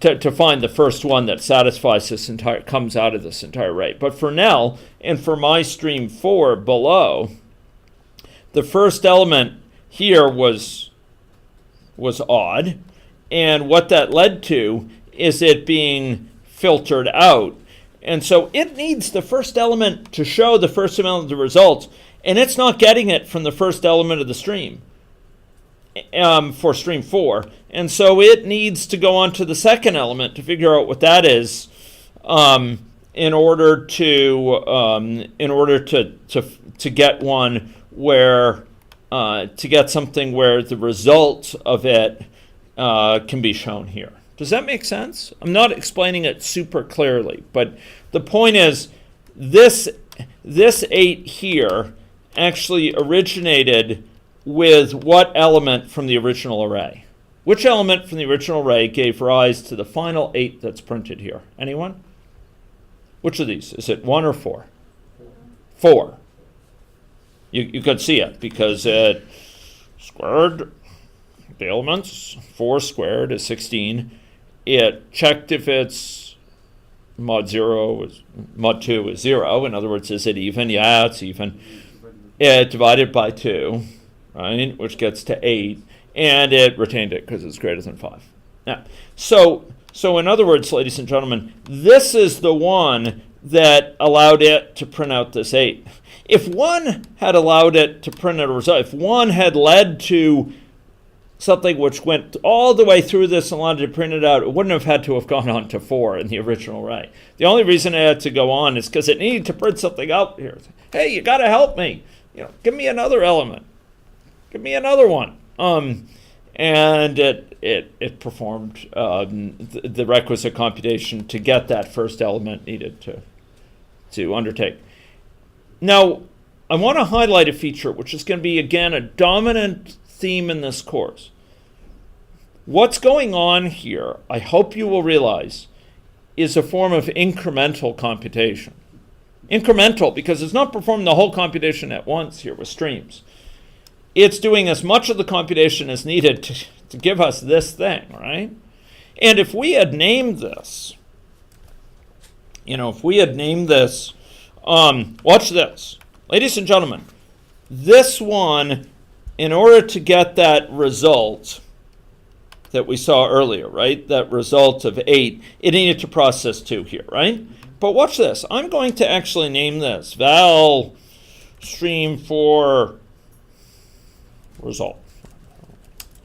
to find the first one that satisfies this entire, comes out of this entire array. But for Nell, and for my stream 4 below, the first element here was odd. And what that led to is it being filtered out. And so it needs the first element to show the first element of the results, and it's not getting it from the first element of the stream for stream 4. And so it needs to go on to the second element to figure out what that is in order to get one where to get something where the result of it can be shown here. Does that make sense? I'm not explaining it super clearly, but the point is this 8 here actually originated with what element from the original array? Which element from the original array gave rise to the final 8 that's printed here? Anyone? Which of these? Is it 1 or 4? 4. You could see it because it squared the elements. 4 squared is 16. It checked if it's mod 2 is 0. In other words, is it even? Yeah, it's even. It divided by 2, right, which gets to 8, and it retained it because it's greater than 5. Now, so in other words, ladies and gentlemen, this is the one that allowed it to print out this 8. If 1 had allowed it to print out a result, if 1 had led to something which went all the way through this and allowed it to print it out, it wouldn't have had to have gone on to 4 in the original array. The only reason it had to go on is because it needed to print something out here. Hey, you got to help me. Give me another element. Give me another one. And it performed the requisite computation to get that first element needed to undertake. Now, I want to highlight a feature which is going to be, again, a dominant theme in this course. What's going on here, I hope you will realize, is a form of incremental computation. Incremental because it's not performing the whole computation at once here with streams. It's doing as much of the computation as needed to give us this thing, right? And if we had named this, watch this. Ladies and gentlemen, this one, in order to get that result that we saw earlier, right? That result of 8, it needed to process 2 here, right? But watch this. I'm going to actually name this val stream 4 result.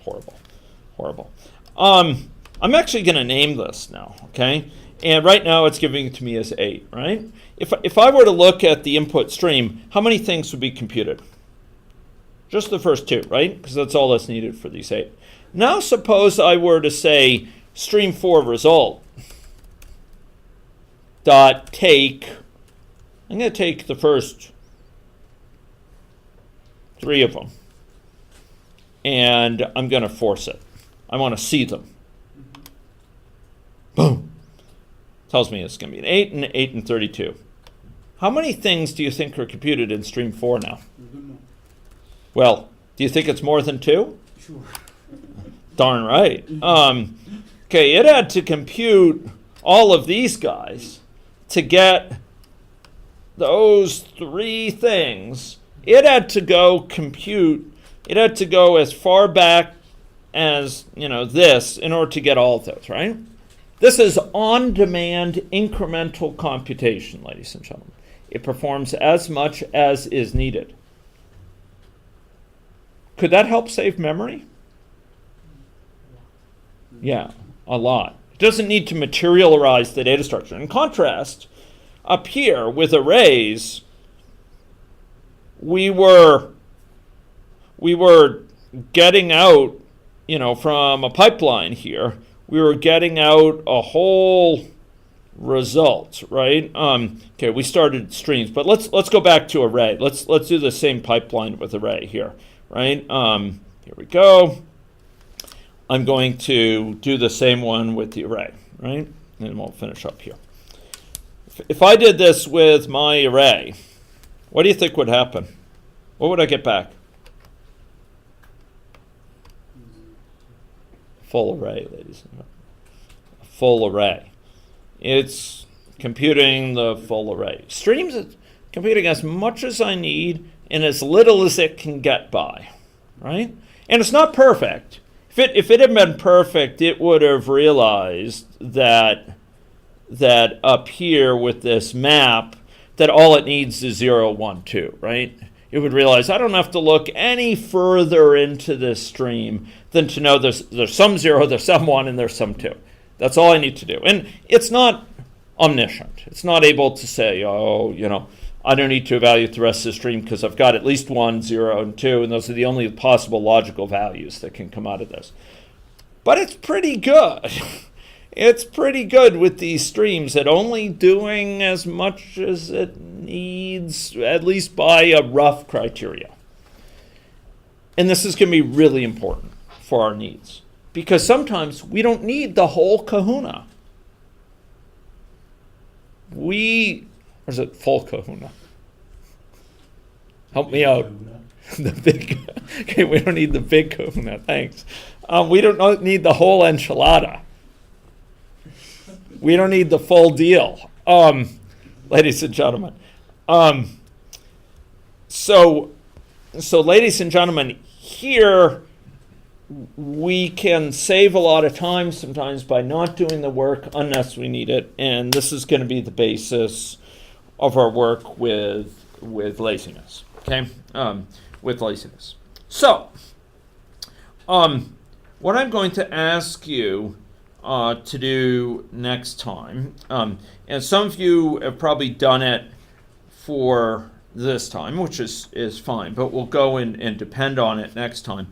Horrible. I'm I'm actually going to name this now, okay? And right now it's giving it to me as 8, right? If I were to look at the input stream, how many things would be computed? Just the first 2, right? Because that's all that's needed for these 8. Now suppose I were to say stream 4 result dot take, I'm going to take the first 3 of them, and I'm going to force it. I want to see them. Boom. Tells me it's going to be an 8 and 8 and 32. How many things do you think are computed in stream 4 now? You don't know. Well, do you think it's more than 2? Sure. Darn right. Okay, it had to compute all of these guys to get those 3 things. It had to go compute. It had to go as far back as, this in order to get all of those, right? This is on-demand incremental computation, ladies and gentlemen. It performs as much as is needed. Could that help save memory? Yeah, a lot. It doesn't need to materialize the data structure. In contrast, up here with arrays, we were getting out, from a pipeline here, we were getting out a whole result, right? Okay, we started streams, but let's go back to array. Let's do the same pipeline with array here, right? Here we go. I'm going to do the same one with the array, right? And we'll finish up here. If I did this with my array, what do you think would happen? What would I get back? Full array, ladies and gentlemen. Full array. It's computing the full array. Streams is computing as much as I need and as little as it can get by, right? And it's not perfect. If it had been perfect, it would have realized that up here with this map, that all it needs is 0, 1, 2, right? It would realize I don't have to look any further into this stream than to know there's some 0, there's some 1, and there's some 2. That's all I need to do. And it's not omniscient. It's not able to say, I don't need to evaluate the rest of the stream because I've got at least 1, 0, and 2, and those are the only possible logical values that can come out of this. But it's pretty good. It's pretty good with these streams at only doing as much as it needs, at least by a rough criteria. And this is going to be really important for our needs because sometimes we don't need the whole kahuna. Or is it full kahuna? Help me out. The big, okay, we don't need the big kahuna, thanks. We don't need the whole enchilada. We don't need the full deal, ladies and gentlemen. So ladies and gentlemen, here we can save a lot of time sometimes by not doing the work unless we need it, and this is going to be the basis of our work with laziness. Okay, with laziness. So, what I'm going to ask you to do next time, and some of you have probably done it for this time, which is fine, but we'll go and depend on it next time,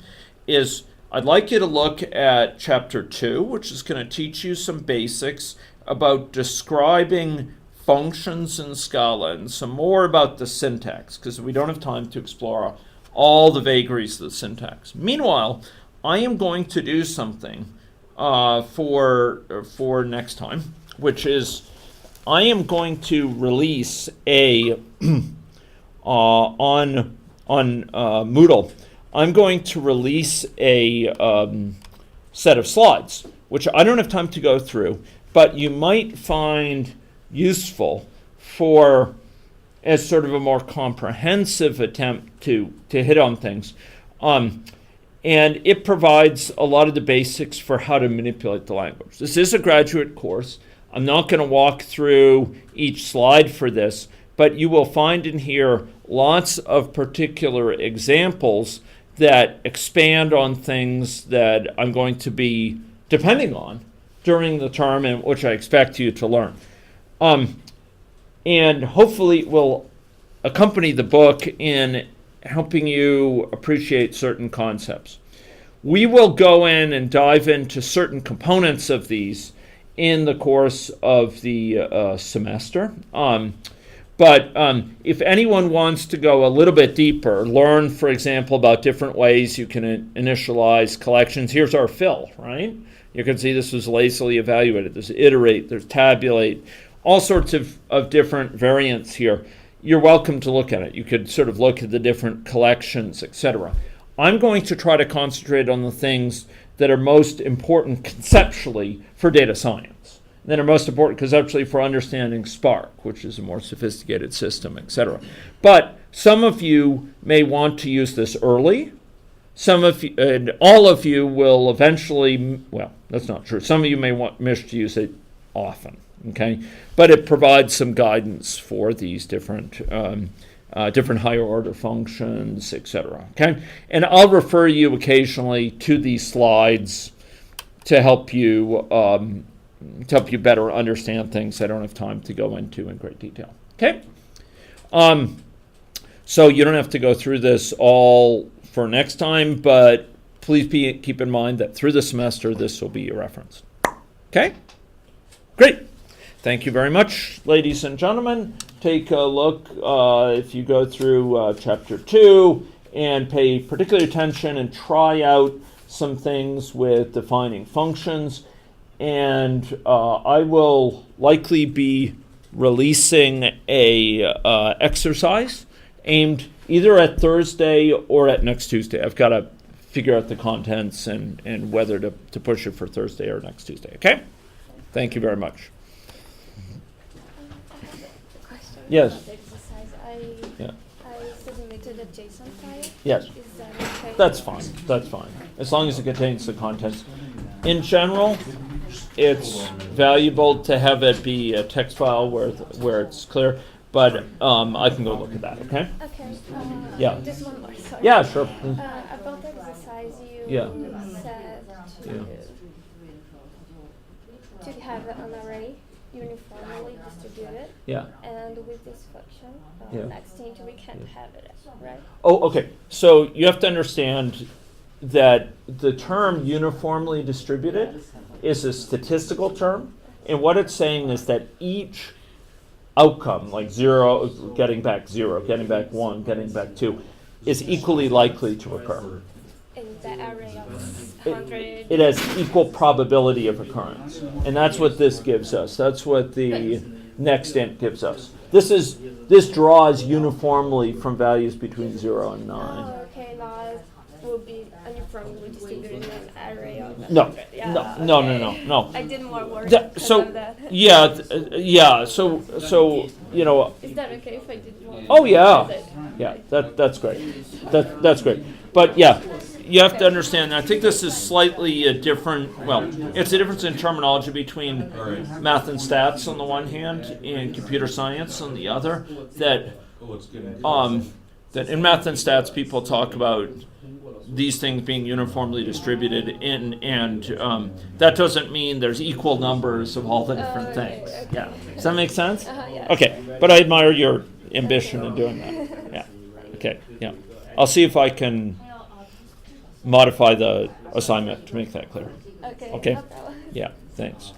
is I'd like you to look at chapter 2, which is going to teach you some basics about describing functions in Scala and some more about the syntax, because we don't have time to explore all the vagaries of the syntax. Meanwhile, I am going to do something for next time, which is I am going to release a on Moodle. I'm going to release a set of slides, which I don't have time to go through, but you might find useful for as sort of a more comprehensive attempt to hit on things. And it provides a lot of the basics for how to manipulate the language. This is a graduate course. I'm not going to walk through each slide for this, but you will find in here lots of particular examples that expand on things that I'm going to be depending on during the term, and which I expect you to learn. And hopefully it will accompany the book in helping you appreciate certain concepts. We will go in and dive into certain components of these in the course of the semester. But if anyone wants to go a little bit deeper, learn, for example, about different ways you can initialize collections. Here's our fill, right? You can see this was lazily evaluated. There's iterate, there's tabulate, all sorts of different variants here. You're welcome to look at it. You could sort of look at the different collections, etc. I'm going to try to concentrate on the things that are most important conceptually for data science, that are most important conceptually for understanding Spark, which is a more sophisticated system, etc. But some of you may want to use this early. Some of you, and all of you will eventually, well, that's not true. Some of you may wish to use it often, okay? But it provides some guidance for these different higher order functions, etc. Okay, and I'll refer you occasionally to these slides to help you better understand things I don't have time to go into in great detail. Okay, so you don't have to go through this all for next time, but please keep in mind that through the semester this will be your reference. Okay, great. Thank you very much, ladies and gentlemen. Take a look, if you go through chapter 2, and pay particular attention and try out some things with defining functions. And I will likely be releasing a exercise aimed either at Thursday or at next Tuesday. I've got to figure out the contents and whether to push it for Thursday or next Tuesday. Okay? Thank you very much. Yes. About the exercise. I submitted a JSON file. Yes. Is that okay? That's fine. That's fine. As long as it contains the contents. In general, it's valuable to have it be a text file where it's clear, but I can go look at that, okay? Okay. Yeah. Just one more. Sorry. Yeah, sure. About the exercise, you Yeah. said to have an array uniformly distributed. Yeah. And with this function, Yeah. next int we can't have it, right? Oh, okay. So you have to understand that the term uniformly distributed is a statistical term, and what it's saying is that each outcome, like 0, getting back 0, getting back 1, getting back 2, is equally likely to occur. In the array of 100. It has equal probability of occurrence, and that's what this gives us. That's what the next int gives us. This draws uniformly from values between 0 and 9. Oh, okay. Now it will be uniformly distributed in an array of No, 100. Yeah, no. I did more work. So than that. yeah. So you know. Is that okay if I did more? Oh yeah, Is it- yeah. That's great. That's great. But yeah, you have to understand. I think this is slightly a different. Well, it's a difference in terminology between math and stats on the one hand and computer science on the other. That in math and stats people talk about these things being uniformly distributed and that doesn't mean there's equal numbers of all the different okay, things. okay. Yeah. Does that make sense? Yeah. Okay. But I admire your ambition in doing that. Yeah. Okay. Yeah. I'll see if I can modify the assignment to make that clear. Okay. Okay. No problem. Yeah. Thanks.